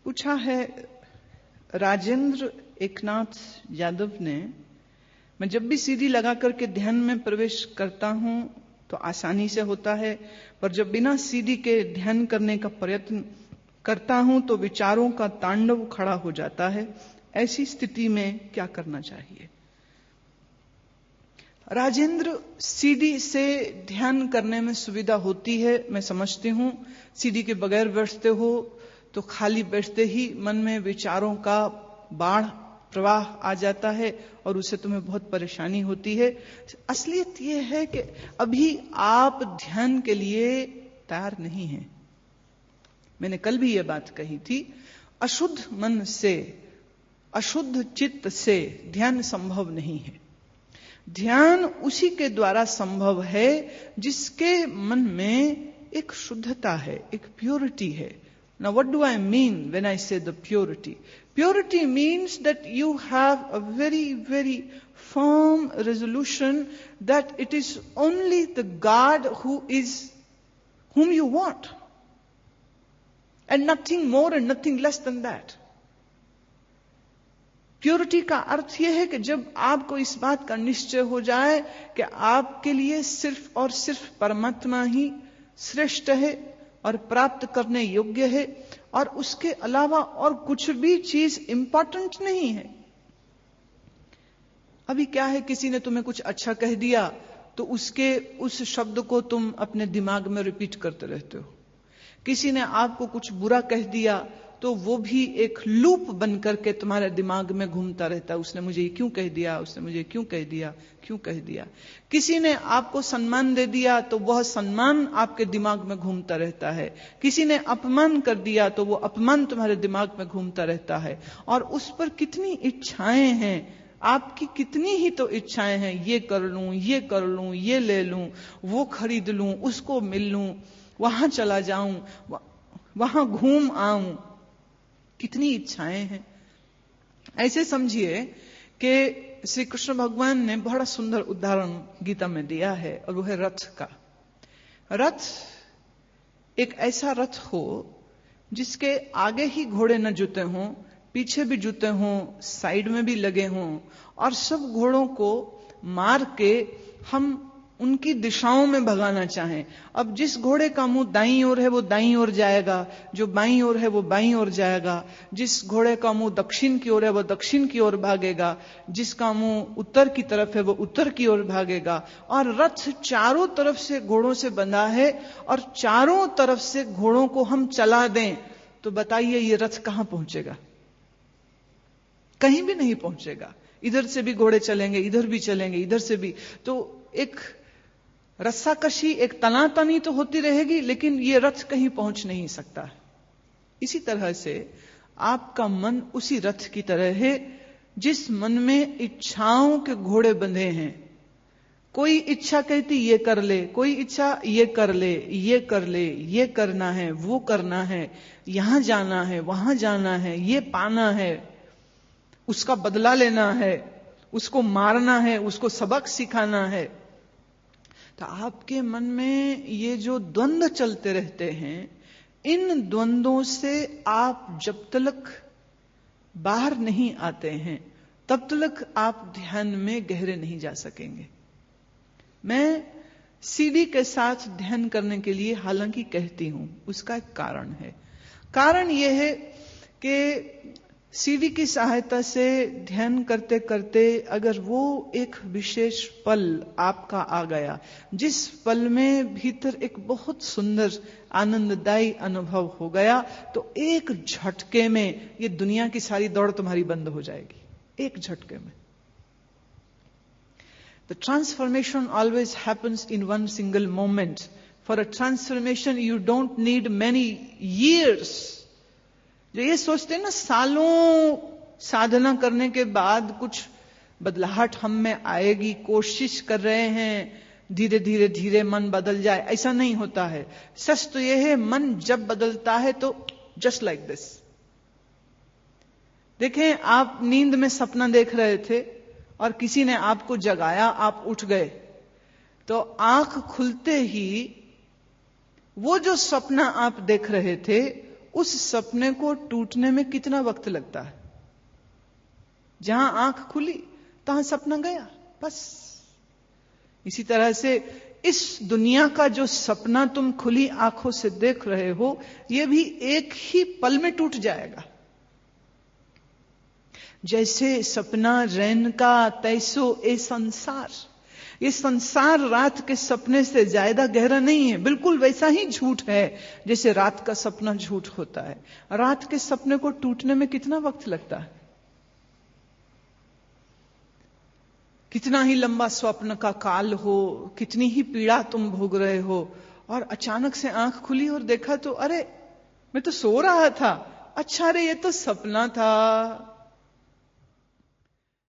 पूछा है राजेंद्र एकनाथ यादव ने, मैं जब भी सीढ़ी लगा करके ध्यान में प्रवेश करता हूं तो आसानी से होता है, पर जब बिना सीढ़ी के ध्यान करने का प्रयत्न करता हूं तो विचारों का तांडव खड़ा हो जाता है। ऐसी स्थिति में क्या करना चाहिए? राजेंद्र, सीढ़ी से ध्यान करने में सुविधा होती है, मैं समझती हूं। सीढ़ी के बगैर बैठते हो तो खाली बैठते ही मन में विचारों का बाढ़ प्रवाह आ जाता है और उससे तुम्हें बहुत परेशानी होती है। असलियत यह है कि अभी आप ध्यान के लिए तैयार नहीं हैं। मैंने कल भी यह बात कही थी, अशुद्ध मन से, अशुद्ध चित्त से ध्यान संभव नहीं है। ध्यान उसी के द्वारा संभव है जिसके मन में एक शुद्धता है, एक प्योरिटी है। Now what do I mean when I say the purity? Purity means that you have a very, very firm resolution that it is only the God whom you want. And nothing more and nothing less than that. Purity का अर्थ यह है कि जब आपको इस बात का निश्चय हो जाए कि आपके लिए सिर्फ और सिर्फ परमात्मा ही श्रेष्ठ है और प्राप्त करने योग्य है और उसके अलावा और कुछ भी चीज इंपॉर्टेंट नहीं है। अभी क्या है, किसी ने तुम्हें कुछ अच्छा कह दिया तो उस शब्द को तुम अपने दिमाग में रिपीट करते रहते हो। किसी ने आपको कुछ बुरा कह दिया तो वो भी एक लूप बन करके तुम्हारे दिमाग में घूमता रहता है। उसने मुझे क्यों कह दिया, उसने मुझे क्यों कह दिया, क्यों कह दिया। किसी ने आपको सम्मान दे दिया तो वह सम्मान आपके दिमाग में घूमता रहता है। किसी ने अपमान कर दिया तो वो अपमान तुम्हारे दिमाग में घूमता रहता है। और उस पर कितनी इच्छाएं हैं, आपकी कितनी ही तो इच्छाएं हैं, ये कर लूं, ये कर लूं, ये ले लूं, वो खरीद लूं, उसको मिल लूं, वहां चला जाऊं, वहां घूम आऊं, कितनी इच्छाएं हैं। ऐसे समझिए कि श्री कृष्ण भगवान ने बड़ा सुंदर उदाहरण गीता में दिया है और वो है रथ का। रथ एक ऐसा रथ हो जिसके आगे ही घोड़े न जुते हों, पीछे भी जुते हों, साइड में भी लगे हों और सब घोड़ों को मार के हम उनकी दिशाओं में भगाना चाहें। अब जिस घोड़े का मुंह दाईं ओर है वो दाईं ओर जाएगा, जो बाईं ओर है वो बाईं ओर जाएगा। जिस घोड़े का मुंह दक्षिण की ओर है वो दक्षिण की ओर भागेगा, जिसका मुंह उत्तर की तरफ है वो उत्तर की ओर भागेगा। और रथ चारों तरफ से घोड़ों से बंधा है और चारों तरफ से घोड़ों को हम चला दें तो बताइए ये रथ कहां पहुंचेगा? कहीं भी नहीं पहुंचेगा। इधर से भी घोड़े चलेंगे, इधर भी चलेंगे, इधर से भी, तो एक रस्साकशी, एक तनातनी तो होती रहेगी, लेकिन ये रथ कहीं पहुंच नहीं सकता। इसी तरह से आपका मन उसी रथ की तरह है जिस मन में इच्छाओं के घोड़े बंधे हैं। कोई इच्छा कहती ये कर ले, कोई इच्छा ये कर ले, ये कर ले, ये करना है, वो करना है, यहां जाना है, वहां जाना है, ये पाना है, उसका बदला लेना है, उसको मारना है, उसको सबक सिखाना है। तो आपके मन में ये जो द्वंद्व चलते रहते हैं, इन द्वंद्वों से आप जब तक बाहर नहीं आते हैं तब तक आप ध्यान में गहरे नहीं जा सकेंगे। मैं सीढ़ी के साथ ध्यान करने के लिए हालांकि कहती हूं, उसका एक कारण है। कारण यह है कि सीढ़ी की सहायता से ध्यान करते करते अगर वो एक विशेष पल आपका आ गया, जिस पल में भीतर एक बहुत सुंदर आनंददायी अनुभव हो गया, तो एक झटके में ये दुनिया की सारी दौड़ तुम्हारी बंद हो जाएगी। एक झटके में। The transformation always happens in one single moment. For a transformation you don't need many years. जो ये सोचते हैं ना सालों साधना करने के बाद कुछ बदलाहट हम में आएगी, कोशिश कर रहे हैं धीरे धीरे धीरे मन बदल जाए, ऐसा नहीं होता है। सच तो यह है, मन जब बदलता है तो जस्ट लाइक दिस। देखें, आप नींद में सपना देख रहे थे और किसी ने आपको जगाया, आप उठ गए, तो आंख खुलते ही वो जो सपना आप देख रहे थे उस सपने को टूटने में कितना वक्त लगता है? जहां आंख खुली तहां सपना गया, बस। इसी तरह से इस दुनिया का जो सपना तुम खुली आंखों से देख रहे हो, यह भी एक ही पल में टूट जाएगा। जैसे सपना रैन का तैसो ए संसार। ये संसार रात के सपने से ज्यादा गहरा नहीं है, बिल्कुल वैसा ही झूठ है जैसे रात का सपना झूठ होता है। रात के सपने को टूटने में कितना वक्त लगता है? कितना ही लंबा स्वप्न का काल हो, कितनी ही पीड़ा तुम भोग रहे हो, और अचानक से आंख खुली और देखा तो अरे मैं तो सो रहा था, अच्छा रे ये तो सपना था।